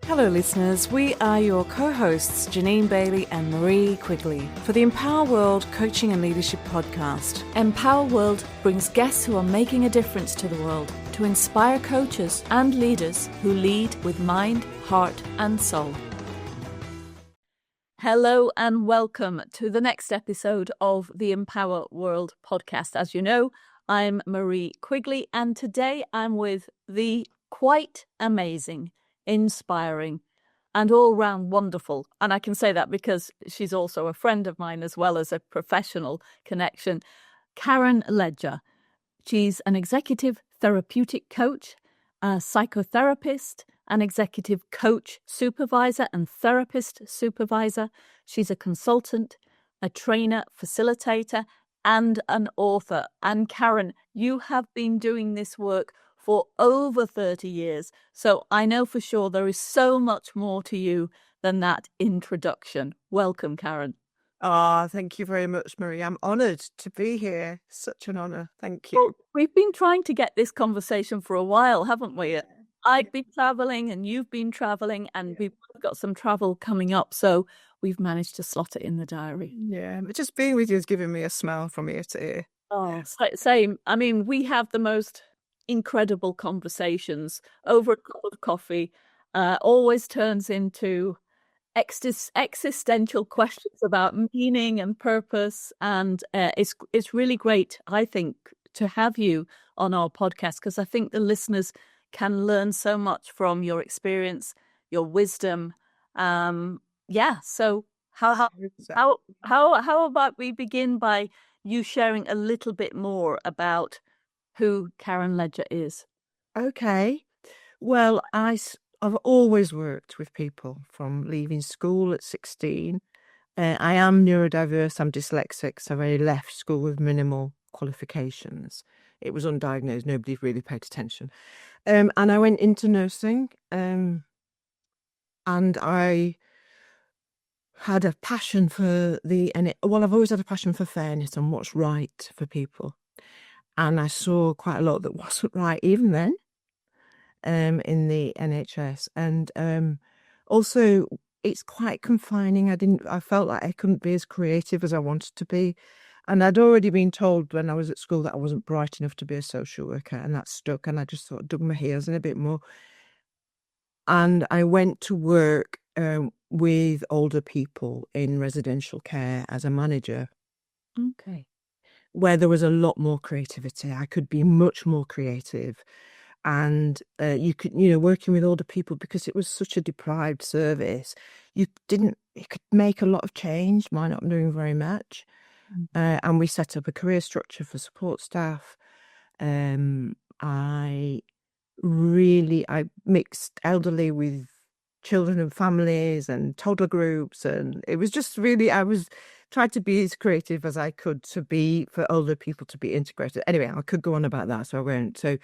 Hello, listeners. We are your co-hosts, Janine Bailey and Marie Quigley, for the Empower World Coaching and Leadership Podcast. Empower World brings guests who are making a difference to the world to inspire coaches and leaders who lead with mind, heart, and soul. Hello and welcome to the next episode of the Empower World Podcast. As you know, I'm Marie Quigley, and today I'm with the quite amazing, inspiring and all-round wonderful, and I can say that because she's also a friend of mine as well as a professional connection, Karen Ledger. She's an executive therapeutic coach, a psychotherapist, an executive coach supervisor and therapist supervisor. She's a consultant, a trainer, facilitator, and an author. And Karen, you have been doing this work for over 30 years. So I know for sure there is so much more to you than that introduction. Welcome, Karen. Thank you very much, Marie. I'm honoured to be here. Such an honour. Thank you. Well, we've been trying to get this conversation for a while, haven't we? I've been travelling and you've been travelling, and we've got some travel coming up. So we've managed to slot it in the diary. Yeah, but just being with you is giving me a smile from ear to ear. Oh, same. I mean, we have the most incredible conversations over a cup of coffee. Always turns into existential questions about meaning and purpose, and it's really great, I think, to have you on our podcast, because I think the listeners can learn so much from your experience, your wisdom. So how about we begin by you sharing a little bit more about who Karen Ledger is? Okay. Well, I've always worked with people from leaving school at 16. I am neurodiverse, I'm dyslexic, so I left school with minimal qualifications. It was undiagnosed, nobody really paid attention. And I went into nursing, and I had a passion for I've always had a passion for fairness and what's right for people. And I saw quite a lot that wasn't right even then, in the NHS. And also it's quite confining. I felt like I couldn't be as creative as I wanted to be. And I'd already been told when I was at school that I wasn't bright enough to be a social worker, and that stuck. And I just sort of dug my heels in a bit more. And I went to work with older people in residential care as a manager. Okay. Where there was a lot more creativity. I could be much more creative. And you could, working with older people, because it was such a deprived service, you could make a lot of change by not doing very much. And we set up a career structure for support staff. I mixed elderly with children and families and toddler groups. And it was just really, I was trying to be as creative as I could for older people to be integrated. Anyway, I could go on about that, so I won't. So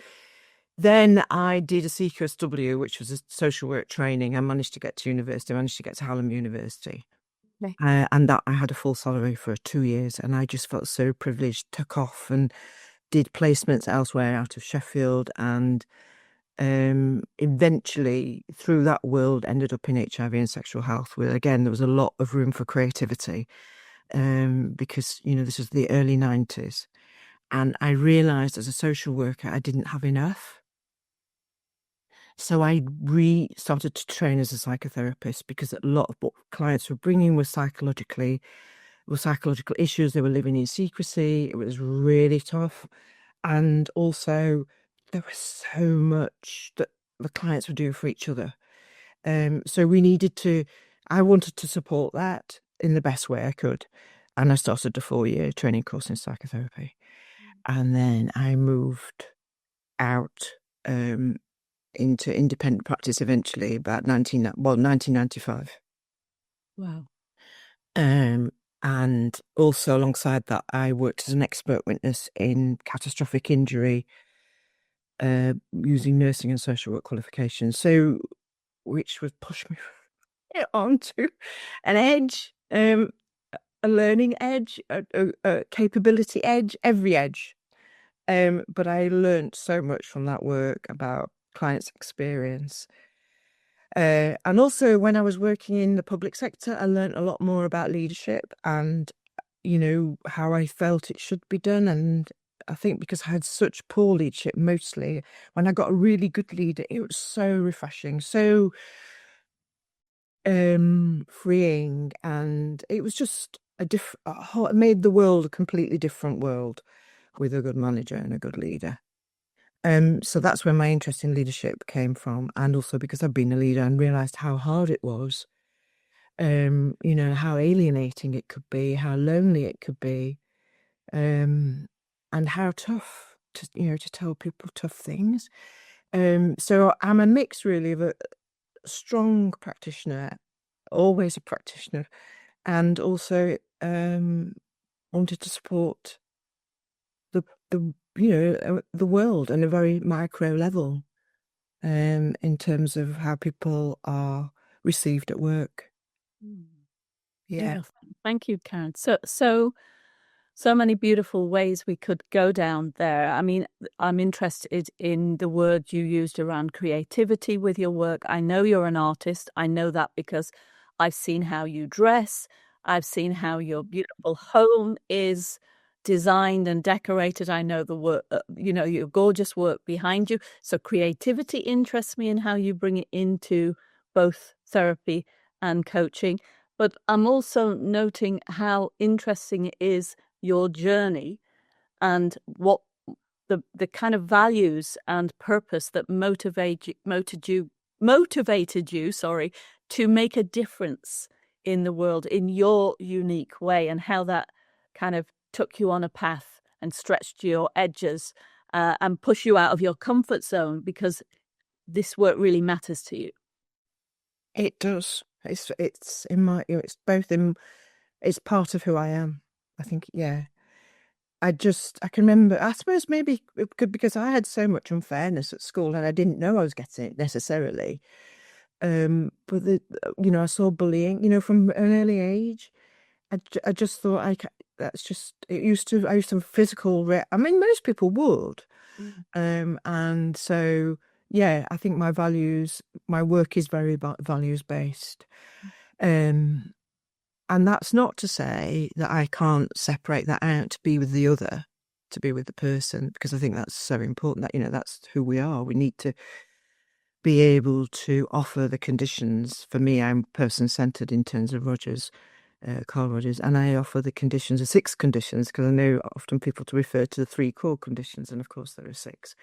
then I did a CQSW, which was a social work training. I managed to get to university. I managed to get to Hallam University. Okay. And that I had a full salary for 2 years. And I just felt so privileged, took off and did placements elsewhere out of Sheffield. And eventually, through that world, ended up in HIV and sexual health, where, again, there was a lot of room for creativity. Because, this was the early 90s. And I realised as a social worker, I didn't have enough. So I started to train as a psychotherapist, because a lot of what clients were bringing were psychological issues. They were living in secrecy. It was really tough. And also there was so much that the clients were doing for each other. So I wanted to support that in the best way I could. And I started a 4-year training course in psychotherapy. And then I moved out into independent practice eventually, about 1995. Wow. And also alongside that, I worked as an expert witness in catastrophic injury, using nursing and social work qualifications. So, which would push me onto an edge, a learning edge, a capability edge, every edge. But I learned so much from that work about clients' experience. And also when I was working in the public sector, I learned a lot more about leadership and, how I felt it should be done. And I think because I had such poor leadership mostly, when I got a really good leader, it was so refreshing, so freeing, and it was just it made the world a completely different world with a good manager and a good leader. So that's where my interest in leadership came from, and also because I've been a leader and realised how hard it was, how alienating it could be, how lonely it could be, and how tough to tell people tough things. So I'm a mix really of a strong practitioner, always a practitioner, and also wanted to support the world on a very micro level, in terms of how people are received at work. Yeah. Thank you, Karen. So many beautiful ways we could go down there. I mean, I'm interested in the word you used around creativity with your work. I know you're an artist. I know that because I've seen how you dress. I've seen how your beautiful home is designed and decorated. I know the work, your gorgeous work behind you. So creativity interests me in how you bring it into both therapy and coaching. But I'm also noting how interesting it is your journey and what the kind of values and purpose that motivated you, to make a difference in the world in your unique way, and how that kind of took you on a path and stretched your edges, and push you out of your comfort zone, because this work really matters to you. It does. It's in my, it's part of who I am. I think, yeah. I can remember, I suppose maybe because I had so much unfairness at school and I didn't know I was getting it necessarily. But I saw bullying, from an early age. I just thought I used to have physical, I mean, most people would. And so, yeah, I think my work is very values based. And that's not to say that I can't separate that out to be with the other, to be with the person, because I think that's so important that, that's who we are. We need to be able to offer the conditions. For me, I'm person-centered in terms of Carl Rogers, and I offer the conditions, the 6 conditions, because I know often people to refer to the 3 core conditions, and of course there are 6.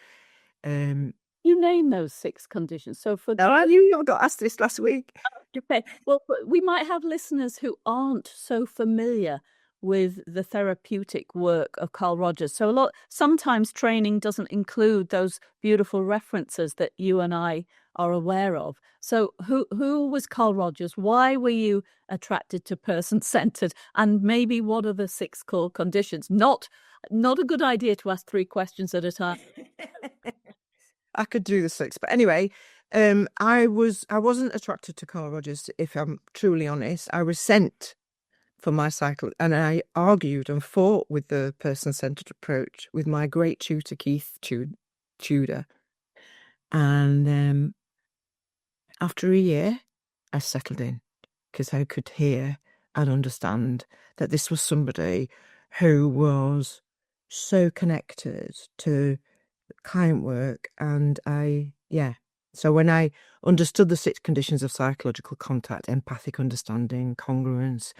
You name those 6 conditions. So I knew you got asked this last week. Okay. Well, we might have listeners who aren't so familiar with the therapeutic work of Carl Rogers. So sometimes training doesn't include those beautiful references that you and I are aware of. So who was Carl Rogers? Why were you attracted to person-centered? And maybe what are the 6 core conditions? Not a good idea to ask 3 questions at a time. I could do the 6, but anyway, I wasn't attracted to Carl Rogers, if I'm truly honest. I was sent for my cycle, and I argued and fought with the person-centered approach with my great tutor, Keith Tudor. And after a year, I settled in, because I could hear and understand that this was somebody who was so connected to client work. And so when I understood the 6 conditions of psychological contact: empathic understanding, congruence,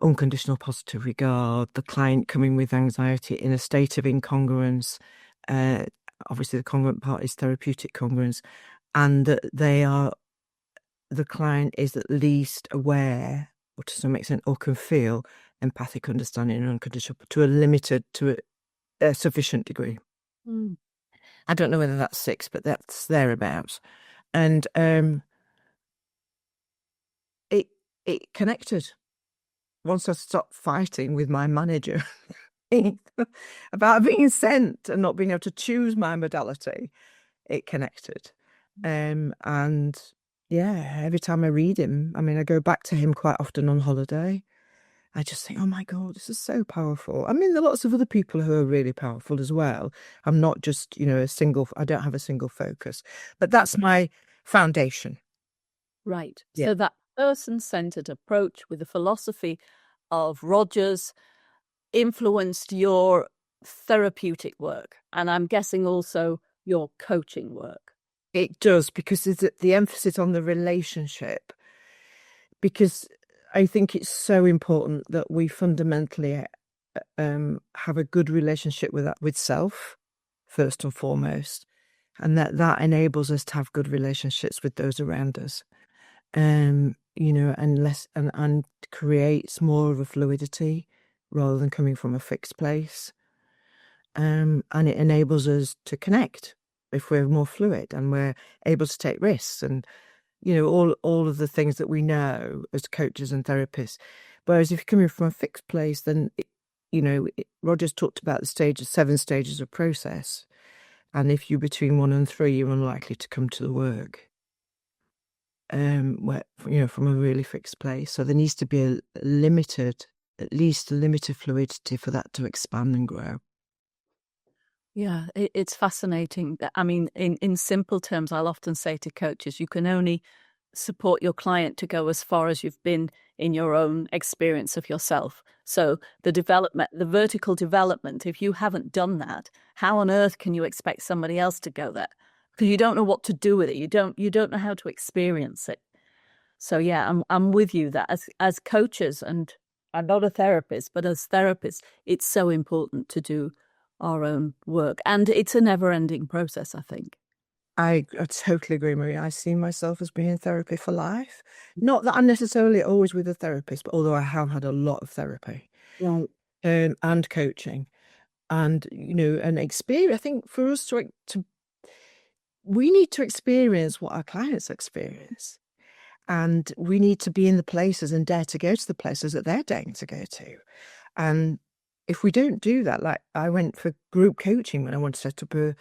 unconditional positive regard, the client coming with anxiety in a state of incongruence, obviously the congruent part is therapeutic congruence, and that the client is at least aware, or to some extent, or can feel empathic understanding and unconditional to a sufficient degree. I don't know whether that's 6, but that's thereabouts. And it connected once I stopped fighting with my manager about being sent and not being able to choose my modality. It connected. And yeah, every time I read him, I mean, I go back to him quite often on holiday. I just think, oh my God, this is so powerful. I mean, there are lots of other people who are really powerful as well. I'm not just, I don't have a single focus, but that's my foundation. Right. Yeah. So that person-centered approach with the philosophy of Rogers influenced your therapeutic work, and I'm guessing also your coaching work. It does, because there's the emphasis on the relationship, because I think it's so important that we fundamentally have a good relationship with self, first and foremost, and that enables us to have good relationships with those around us. And less and creates more of a fluidity rather than coming from a fixed place. And it enables us to connect if we're more fluid and we're able to take risks and, all of the things that we know as coaches and therapists. Whereas if you're coming from a fixed place, then, Rogers talked about the 7 stages of process. And if you're between 1 and 3, you're unlikely to come to the work. From a really fixed place. So there needs to be at least a limited fluidity for that to expand and grow. Yeah, it's fascinating. I mean, in simple terms, I'll often say to coaches, you can only support your client to go as far as you've been in your own experience of yourself. So the vertical development, if you haven't done that, how on earth can you expect somebody else to go there? Because you don't know what to do with it. You don't know how to experience it. So yeah, I'm with you that as coaches, and I'm not a therapist, but as therapists, it's so important to do our own work, and it's a never-ending process, I think. I totally agree, Maria. I see myself as being in therapy for life. Not that I'm necessarily always with a therapist, but although I have had a lot of therapy, Right. and coaching, and an experience. I think for us we need to experience what our clients experience, and we need to be in the places and dare to go to the places that they're daring to go to. And if we don't do that, like I went for group coaching when I wanted to set up a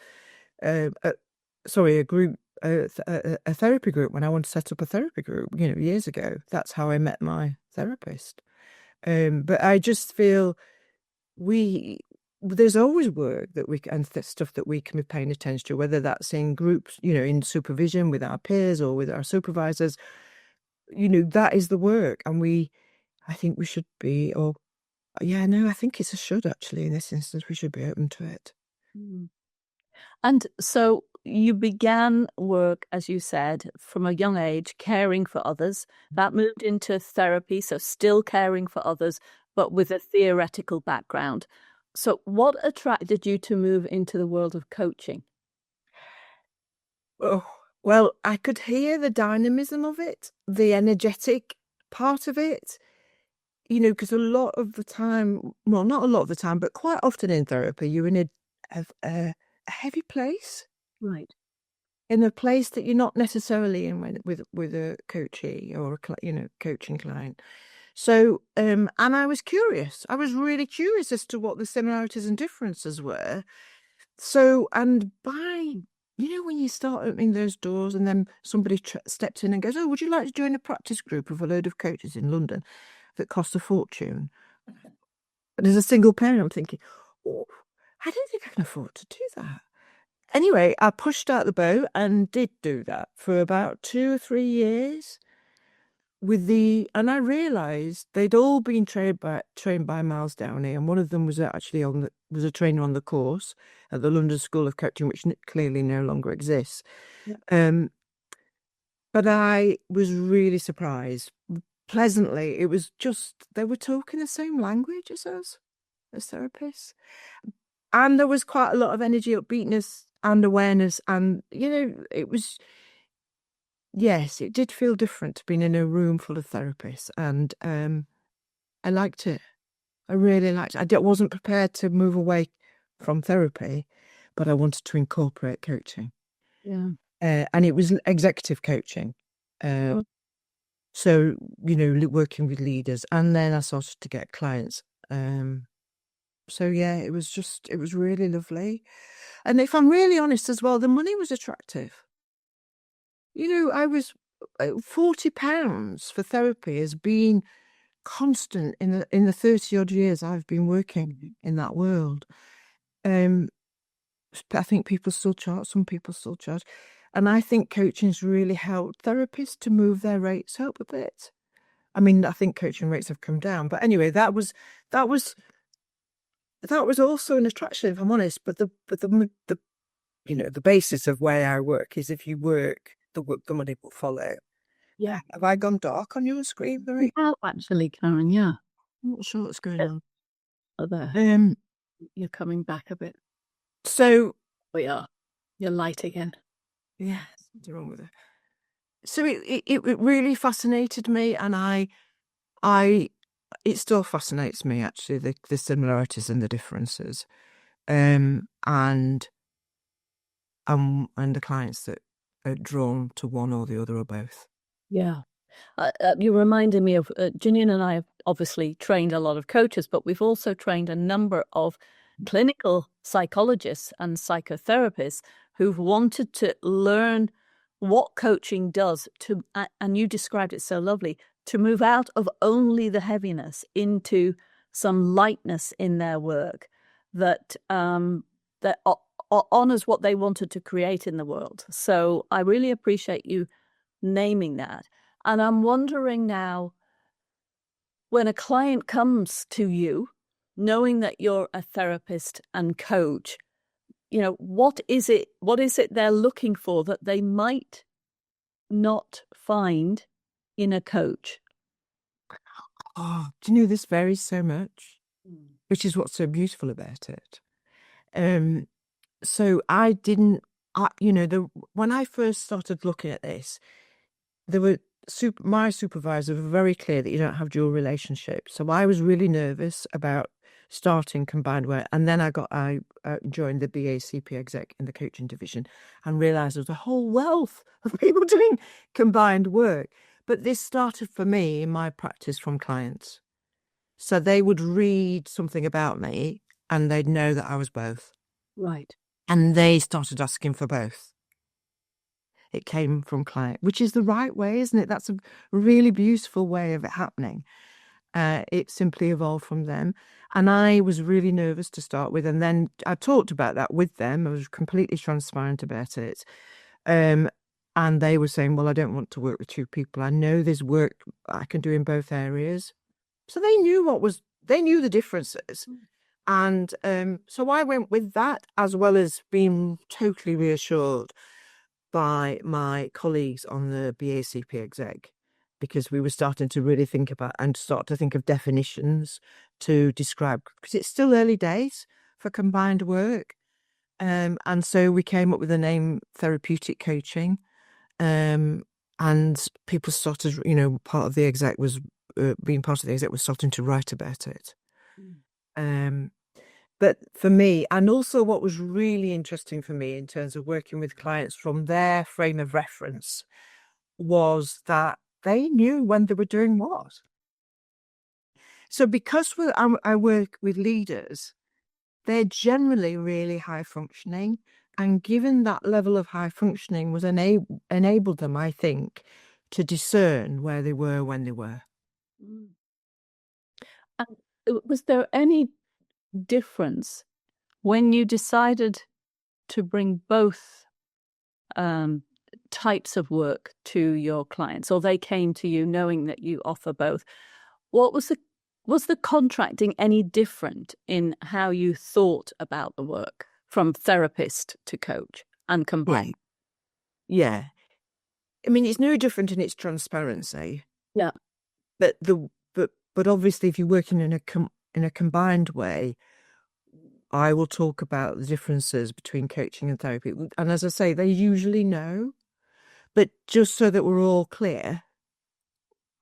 therapy group when I wanted to set up a therapy group, years ago. That's how I met my therapist. But I just feel there's always work that stuff that we can be paying attention to, whether that's in groups, in supervision with our peers or with our supervisors. That is the work, and I think we should be, or yeah, no, I think it's a should actually in this instance. We should be open to it. Mm. And so you began work, as you said, from a young age, caring for others. That moved into therapy, so still caring for others, but with a theoretical background. So what attracted you to move into the world of coaching? Oh, well, I could hear the dynamism of it, the energetic part of it, because a lot of the time, well, not a lot of the time, but quite often in therapy, you're in a heavy place, Right. in a place that you're not necessarily in with a coachee or a coaching client. So, and I was curious. I was really curious as to what the similarities and differences were. So, and by when you start opening those doors and then somebody steps in and goes, "Oh, would you like to join a practice group of a load of coaches in London that costs a fortune?" And as a single parent, I'm thinking, "Oh, I don't think I can afford to do that." Anyway, I pushed out the boat and did do that for about 2 or 3 years and I realised they'd all been trained by Miles Downey, and one of them was actually was a trainer on the course at the London School of Coaching, which clearly no longer exists. Yeah. But I was really surprised, pleasantly. It was just they were talking the same language as us, as therapists, and there was quite a lot of energy, upbeatness, and awareness, and it was. Yes, it did feel different to being in a room full of therapists, and I liked it. I really liked it. I wasn't prepared to move away from therapy, but I wanted to incorporate coaching. Yeah. And it was executive coaching. So, working with leaders, and then I started to get clients. So yeah, it was really lovely. And if I'm really honest as well, the money was attractive. I was £40 for therapy has been constant in the 30 odd years I've been working in that world. I think some people still charge. And I think coaching's really helped therapists to move their rates up a bit. I mean, I think coaching rates have come down, but anyway, that was also an attraction, if I'm honest. But the the basis of where I work is if you work, the money will follow. Yeah. Have I gone dark on your screen, Marie? Oh, actually, Karen, yeah. I'm not sure what's going on. Oh, there. You're coming back a bit. So We are. You're light again. yeah, something wrong with it. So it really fascinated me, and it still fascinates me, actually, the similarities and the differences, and the clients that are drawn to one or the other or both. Yeah. You reminded me of Gillian and I have obviously trained a lot of coaches, but we've also trained a number of clinical psychologists and psychotherapists who've wanted to learn what coaching does to, and you described it so lovely, to move out of only the heaviness into some lightness in their work that honors what they wanted to create in the world. So I really appreciate you naming that. And I'm wondering now, when a client comes to you, knowing that you're a therapist and coach, what is it they're looking for that they might not find in a coach? Oh, do you know, this varies so much, which is what's so beautiful about it. So when I first started looking at this, my supervisor were very clear that you don't have dual relationships. So I was really nervous about starting combined work, and then I joined the BACP exec in the coaching division and realised there was a whole wealth of people doing combined work. But this started for me in my practice from clients. So they would read something about me and they'd know that I was both. Right. And they started asking for both. It came from client, which is the right way, isn't it? That's a really beautiful way of it happening. It simply evolved from them. And I was really nervous to start with. And then I talked about that with them. I was completely transparent about it. And they were saying, well, I don't want to work with two people. I know there's work I can do in both areas. So they knew the differences. And so I went with that, as well as being totally reassured by my colleagues on the BACP exec, because we were starting to really think about and start to think of definitions to describe, because it's still early days for combined work. And so we came up with the name therapeutic coaching. And people started, part of the exec was being part of the exec was starting to write about it. But for me, and also what was really interesting for me in terms of working with clients from their frame of reference, was that they knew when they were doing what. So because I work with leaders, they're generally really high functioning. And given that level of high functioning was enabled them, I think, to discern where they were when they were. And was there any difference when you decided to bring both types of work to your clients, or they came to you knowing that you offer both? What was the contracting any different in how you thought about the work from therapist to coach and combined? Yeah. I mean, it's no different in its transparency. Yeah. But obviously, if you're working in a combined way, I will talk about the differences between coaching and therapy. And as I say, they usually know. But just so that we're all clear,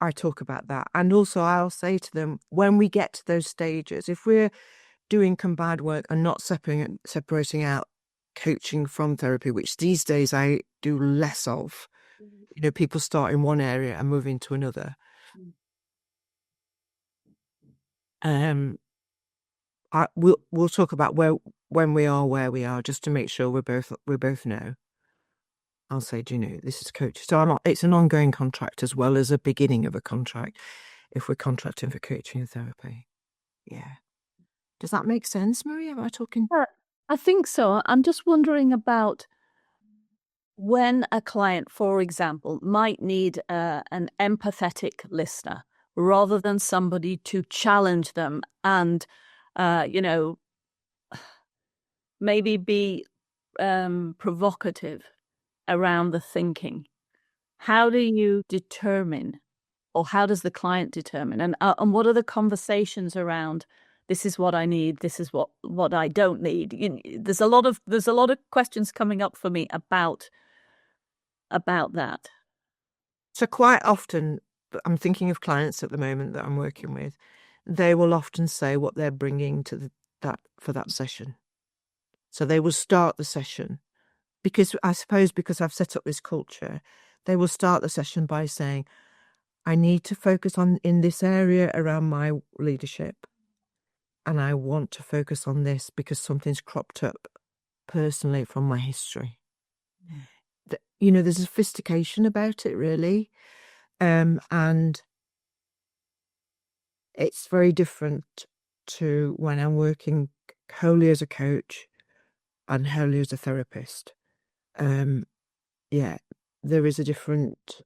I talk about that. And also I'll say to them, when we get to those stages, if we're doing combined work and not separating out coaching from therapy, which these days I do less of, people start in one area and move into another. We'll talk about when we are where we are, just to make sure we both know. I'll say, this is coach. So it's an ongoing contract as well as a beginning of a contract if we're contracting for coaching and therapy. Yeah. Does that make sense, Marie? Am I talking? I think so. I'm just wondering about when a client, for example, might need an empathetic listener rather than somebody to challenge them and, maybe be provocative around the thinking, how do you determine, or how does the client determine, and what are the conversations around? This is what I need. This is what I don't need. There's a lot of questions coming up for me about that. So quite often, I'm thinking of clients at the moment that I'm working with, they will often say what they're bringing to that session. So they will start the session, because I suppose because I've set up this culture, they will start the session by saying, I need to focus in this area around my leadership, and I want to focus on this because something's cropped up personally from my history. There's a sophistication about it, really. And it's very different to when I'm working wholly as a coach and wholly as a therapist. There is a different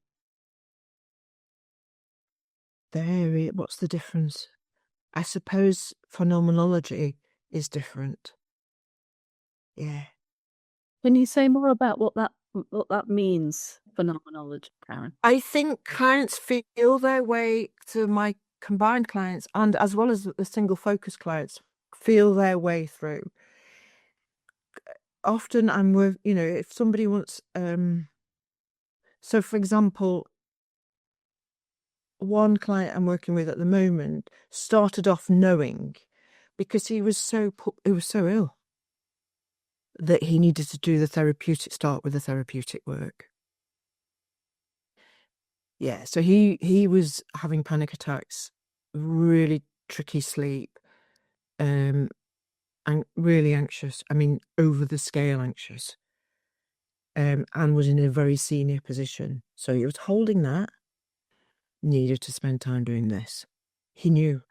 there. What's the difference? I suppose phenomenology is different. Yeah. Can you say more about what that means, phenomenology, Karen? I think clients feel their way to my combined clients, and as well as the single focus clients, feel their way through. Often I'm with, if somebody wants, so for example, one client I'm working with at the moment started off knowing, because he was so ill, that he needed to start with the therapeutic work. Yeah, so he was having panic attacks, really tricky sleep, and really anxious. I mean, over the scale anxious, and was in a very senior position. So he was holding that, needed to spend time doing this. He knew,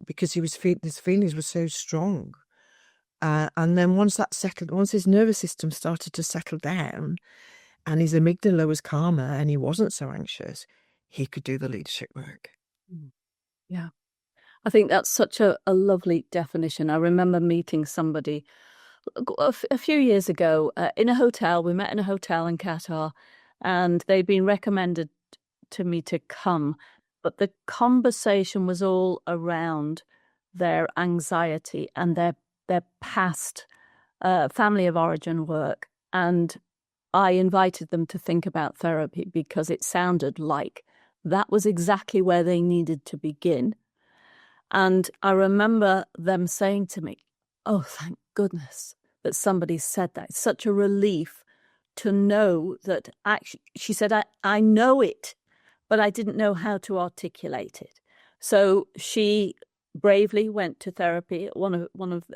because his feelings were so strong. And then once his nervous system started to settle down, and his amygdala was calmer and he wasn't so anxious, he could do the leadership work. Yeah. I think that's such a lovely definition. I remember meeting somebody a few years ago in a hotel. We met in a hotel in Qatar, and they'd been recommended to me to come. But the conversation was all around their anxiety and their past family of origin work. And I invited them to think about therapy because it sounded like that was exactly where they needed to begin. And I remember them saying to me, oh, thank goodness that somebody said that. It's such a relief to know that actually, she said, I know it, but I didn't know how to articulate it. So she bravely went to therapy. One of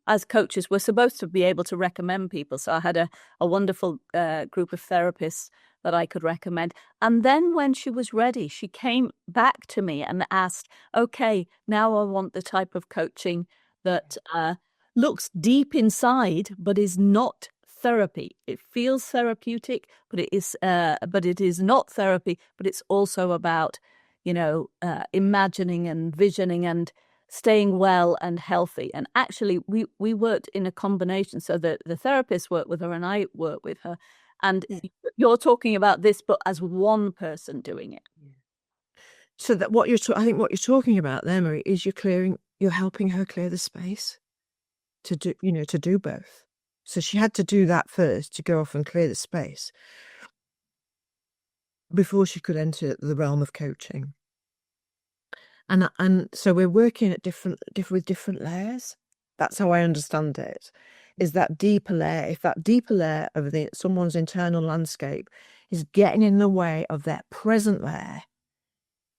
as coaches, we're supposed to be able to recommend people. So I had a wonderful group of therapists that I could recommend. And then when she was ready, she came back to me and asked, okay, now I want the type of coaching that looks deep inside, but is not therapy. It feels therapeutic, but it is not therapy, but it's also about, imagining and visioning and staying well and healthy. And actually we worked in a combination. So the therapist worked with her and I worked with her. And you're talking about this, but as one person doing it. So that I think what you're talking about there, Marie, is you're helping her clear the space to do both. So she had to do that first, to go off and clear the space before she could enter the realm of coaching. And so we're working at with different layers. That's how I understand it. Is that deeper layer? If that deeper layer of someone's internal landscape is getting in the way of their present layer,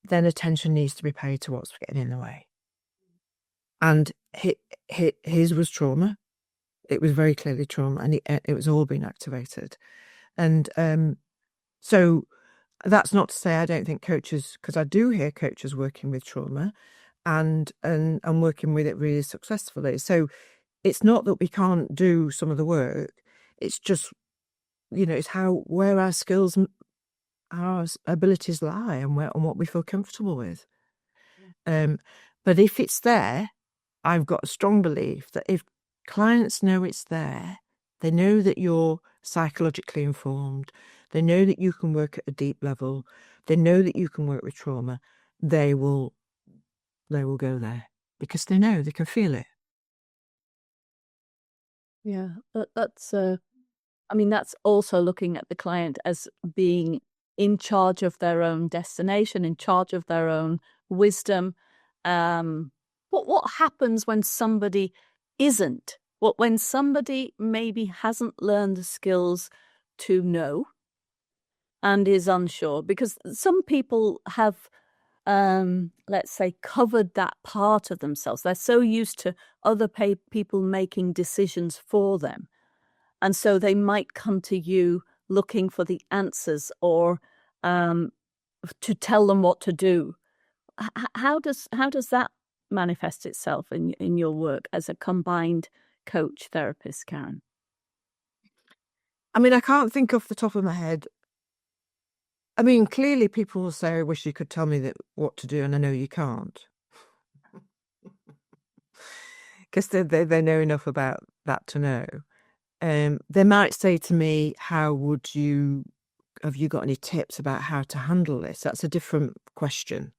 then attention needs to be paid to what's getting in the way. And his was trauma. It was very clearly trauma, and it was all being activated. And so that's not to say I don't think coaches, because I do hear coaches working with trauma and working with it really successfully. So it's not that we can't do some of the work. It's just it's where our skills, our abilities lie, and what we feel comfortable with. But if it's there, I've got a strong belief that if clients know it's there, they know that you're psychologically informed, they know that you can work at a deep level, they know that you can work with trauma, they will go there because they know, they can feel it. Yeah, that's I mean, that's also looking at the client as being in charge of their own destination, in charge of their own wisdom. What happens when somebody isn't? When somebody maybe hasn't learned the skills to know and is unsure? Because some people have, let's say, covered that part of themselves. They're so used to other people making decisions for them. And so they might come to you looking for the answers or to tell them what to do. How does that manifest itself in your work as a combined coach therapist, Karen? I mean, I can't think off the top of my head. I mean, clearly people will say, I wish you could tell me what to do, and I know you can't. Because they know enough about that to know. They might say to me, have you got any tips about how to handle this? That's a different question.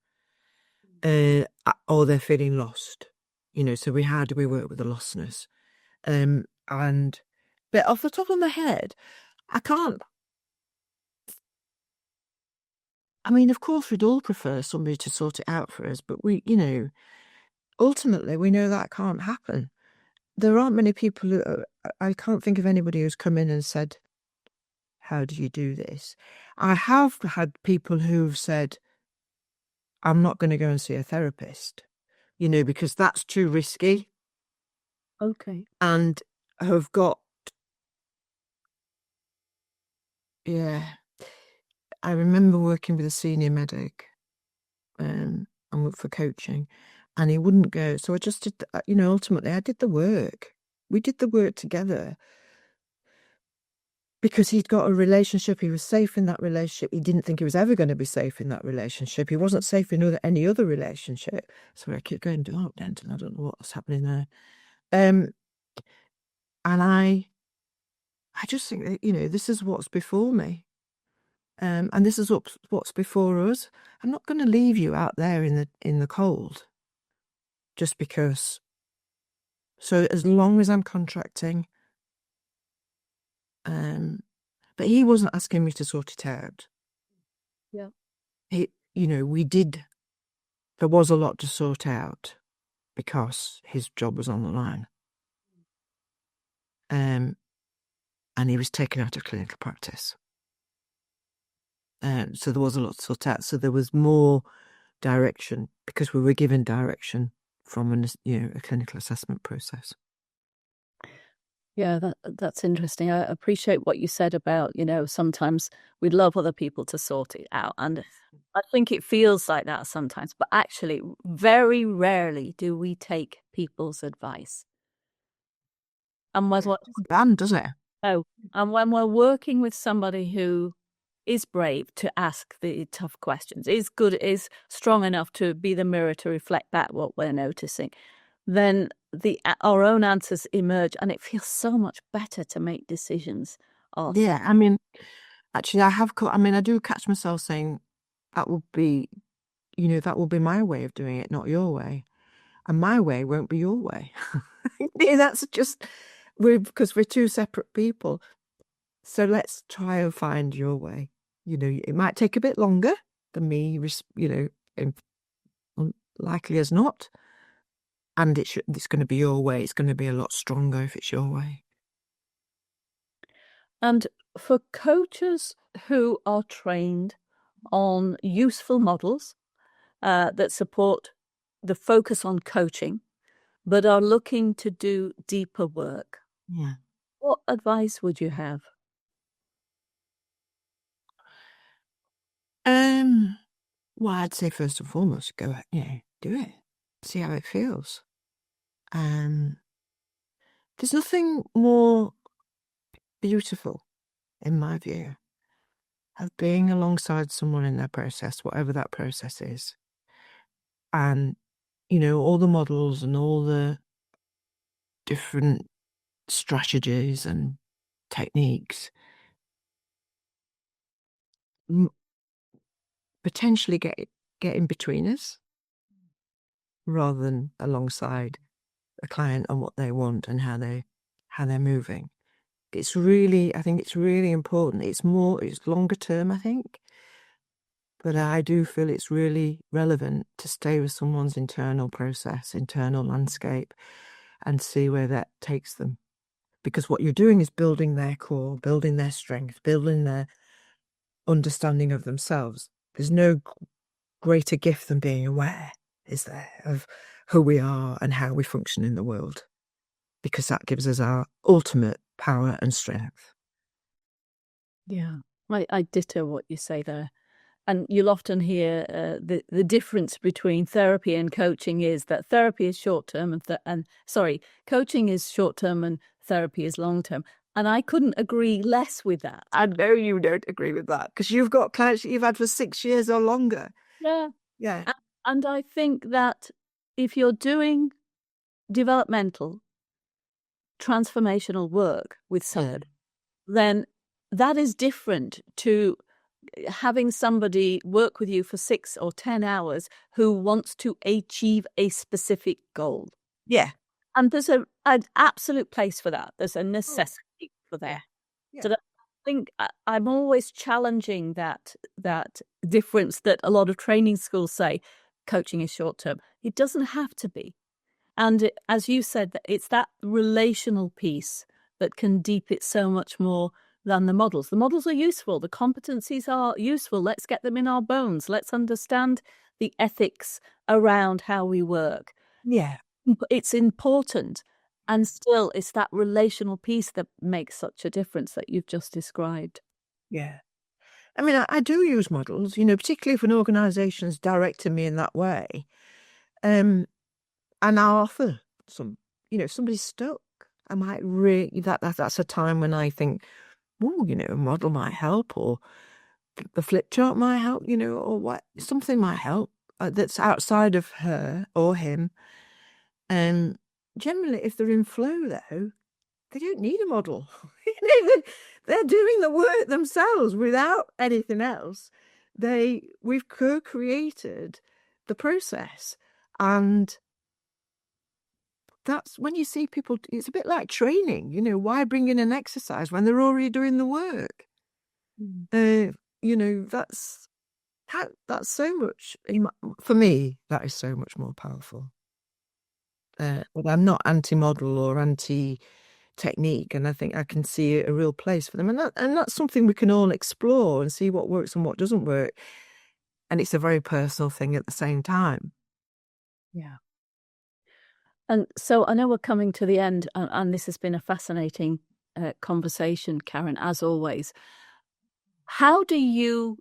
Or they're feeling lost, so how do we work with the lostness? But off the top of my head, I can't. I mean, of course, we'd all prefer somebody to sort it out for us, but ultimately, we know that can't happen. There aren't many people I can't think of anybody who's come in and said, how do you do this? I have had people who've said, I'm not going to go and see a therapist, because that's too risky. Okay. And have got, yeah. I remember working with a senior medic and for coaching, and he wouldn't go. So I just did, ultimately I did the work. We did the work together. Because he'd got a relationship, he was safe in that relationship. He didn't think he was ever going to be safe in that relationship. He wasn't safe in any other relationship. So I kept going, oh, Denton, I don't know what's happening there. And I just think that, this is what's before me. And this is what's before us. I'm not going to leave you out there in the cold just because. So as long as I'm contracting, but he wasn't asking me to sort it out. Yeah. There was a lot to sort out because his job was on the line. And he was taken out of clinical practice. So there was a lot to sort out. So there was more direction because we were given direction from a clinical assessment process. Yeah, that's interesting. I appreciate what you said about, sometimes we'd love other people to sort it out. And I think it feels like that sometimes. But actually, very rarely do we take people's advice. And Does it? Oh, and when we're working with somebody who is brave to ask the tough questions, is strong enough to be the mirror to reflect back what we're noticing, then our own answers emerge, and it feels so much better to make decisions. Yeah, I mean, actually, I do catch myself saying that will be, that will be my way of doing it, not your way, and my way won't be your way. That's just because we're two separate people. So let's try and find your way. It might take a bit longer than me, likely as not. And it's going to be your way. It's going to be a lot stronger if it's your way. And for coaches who are trained on useful models that support the focus on coaching, but are looking to do deeper work, yeah, what advice would you have? Well, I'd say first and foremost, go, do it, see how it feels. There's nothing more beautiful in my view, of being alongside someone in their process, whatever that process is. And, all the models and all the different strategies and techniques potentially get in between us rather than alongside a client and what they want and how they're moving. I think it's really important. It's longer term, I think. But I do feel it's really relevant to stay with someone's internal process, internal landscape, and see where that takes them. Because what you're doing is building their core, building their strength, building their understanding of themselves. There's no greater gift than being aware, is there, of who we are and how we function in the world. Because that gives us our ultimate power and strength. Yeah, I ditto what you say there. And you'll often hear the difference between therapy and coaching is that therapy is short-term coaching is short-term and therapy is long-term. And I couldn't agree less with that. I know you don't agree with that because you've got clients that you've had for 6 years or longer. Yeah. Yeah. And I think that if you're doing developmental, transformational work with someone, then that is different to having somebody work with you for 6 or 10 hours who wants to achieve a specific goal. Yeah. And there's an absolute place for that. There's a necessity for that. Yeah. So that I think I'm always challenging that difference that a lot of training schools say coaching is short term. It doesn't have to be. And as you said, it's that relational piece that can deep it so much more than the models. The models are useful. The competencies are useful. Let's get them in our bones. Let's understand the ethics around how we work. Yeah. It's important. And still, it's that relational piece that makes such a difference that you've just described. Yeah. I mean, I do use models, particularly if an organisation's directing me in that way. And I'll offer some, if somebody's stuck, I might really, that's a time when I think, a model might help, or the flip chart might help, or what, something might help that's outside of her or him. And generally, if they're in flow, though, they don't need a model. They're doing the work themselves without anything else. We've co-created the process, and that's when you see people. It's a bit like training. Why bring in an exercise when they're already doing the work? That's so much for me. That is so much more powerful. But I'm not anti-model or anti-technique, and I think I can see a real place for them, and that's something we can all explore and see what works and what doesn't work. And it's a very personal thing at the same time. Yeah. And so I know we're coming to the end, and this has been a fascinating conversation, Karen, as always. How do you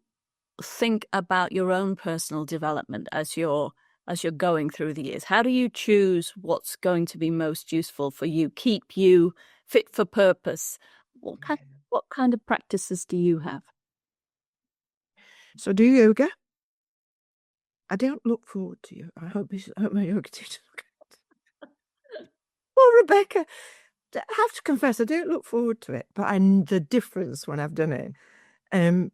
think about your own personal development as you're going through the years? How do you choose what's going to be most useful for you, keep you fit for purpose? What kind of practices do you have? So do yoga. I don't look forward to you. I hope my yoga teacher. Well, Rebecca, I have to confess, I don't look forward to it, but the difference when I've done it. And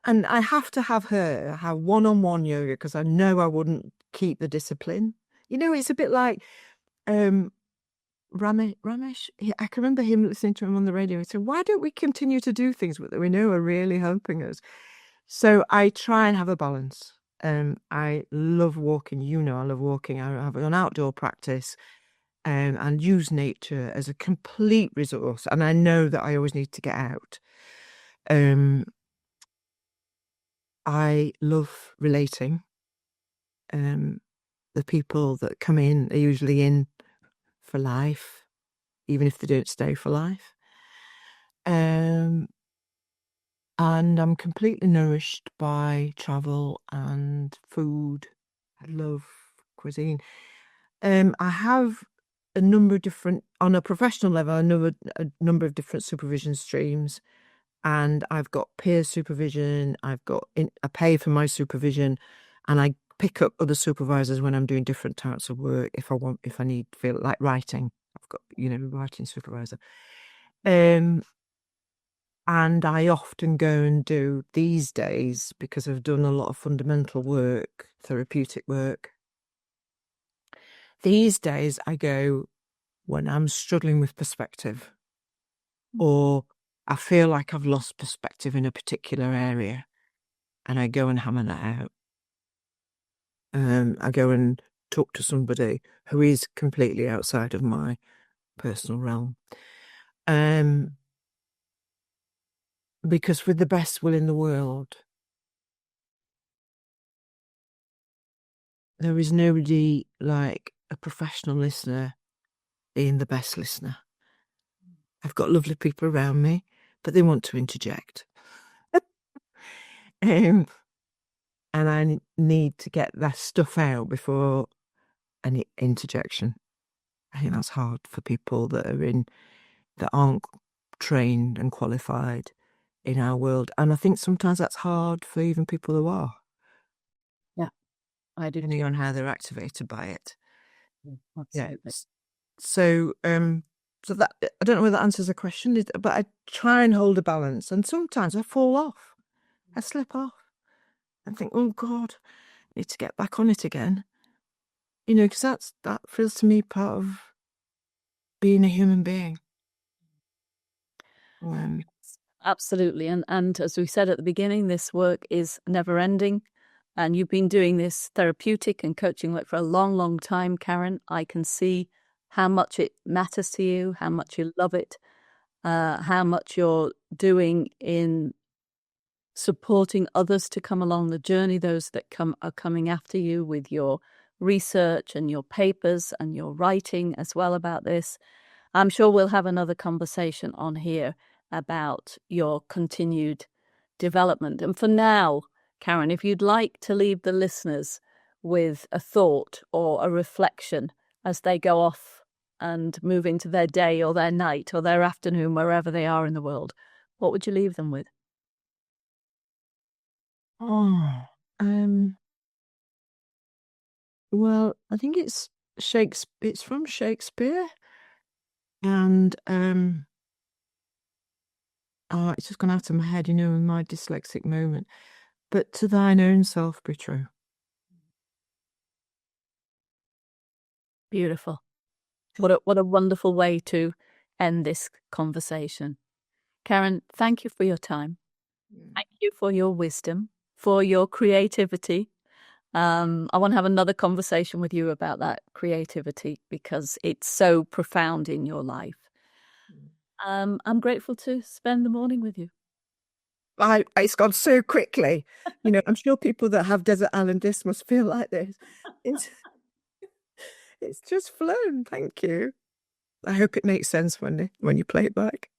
I have to have her have one-on-one yoga because I know I wouldn't keep the discipline. It's a bit like Ramesh. I can remember him listening to him on the radio. He said, "Why don't we continue to do things that we know are really helping us?" So I try and have a balance. I love walking. I love walking. I have an outdoor practice. And use nature as a complete resource. And I know that I always need to get out. I love relating. The people that come in are usually in for life, even if they don't stay for life. And I'm completely nourished by travel and food. I love cuisine. I have a number of different, on a professional level, a number of different supervision streams. and I've got peer supervision. I pay for my supervision, and I pick up other supervisors when I'm doing different types of work. If I feel like writing, I've got, writing supervisor. And I often go and do these days, because I've done a lot of fundamental work, therapeutic work. These days I go when I'm struggling with perspective, or I feel like I've lost perspective in a particular area, and I go and hammer that out. I go and talk to somebody who is completely outside of my personal realm. Because with the best will in the world, there is nobody like a professional listener being the best listener. I've got lovely people around me, but they want to interject. And I need to get that stuff out before any interjection. I think that's hard for people that aren't trained and qualified in our world. And I think sometimes that's hard for even people who are. Yeah, I do. Depending on how they're activated by it. Absolutely. Yeah. So that, I don't know whether that answers the question, but I try and hold a balance. And sometimes I fall off. I slip off. I think, oh God, I need to get back on it again. Because that feels to me part of being a human being. Absolutely. And as we said at the beginning, this work is never ending. And you've been doing this therapeutic and coaching work for a long, long time, Karen. I can see how much it matters to you, how much you love it, how much you're doing in supporting others to come along the journey, those that are coming after you with your research and your papers and your writing as well about this. I'm sure we'll have another conversation on here about your continued development. And for now, Karen, if you'd like to leave the listeners with a thought or a reflection as they go off and move into their day or their night or their afternoon, wherever they are in the world, what would you leave them with? Well, I think it's from Shakespeare, and it's just gone out of my head, in my dyslexic moment. But to thine own self be true. Beautiful. What a wonderful way to end this conversation. Karen, thank you for your time. Thank you for your wisdom, for your creativity. I want to have another conversation with you about that creativity because it's so profound in your life. I'm grateful to spend the morning with you. It's gone so quickly. I'm sure people that have desert island discs must feel like this. It's just flown. Thank you. I hope it makes sense when you play it back.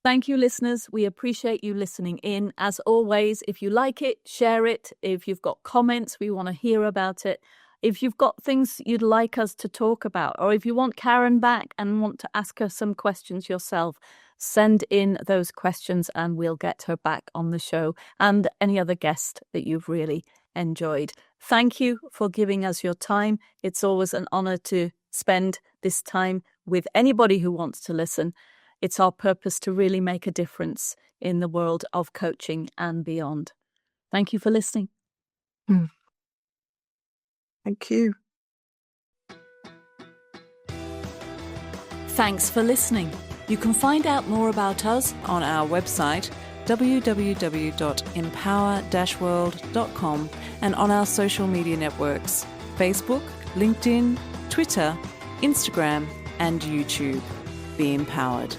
Thank you, listeners. We appreciate you listening in. As always, if you like it, share it. If you've got comments, we want to hear about it. If you've got things you'd like us to talk about, or if you want Karen back and want to ask her some questions yourself, send in those questions and we'll get her back on the show, and any other guest that you've really enjoyed. Thank you for giving us your time. It's always an honor to spend this time with anybody who wants to listen. It's our purpose to really make a difference in the world of coaching and beyond. Thank you for listening. Thank you. Thanks for listening. You can find out more about us on our website www.empower-world.com and on our social media networks Facebook, LinkedIn, Twitter, Instagram and YouTube. Be empowered.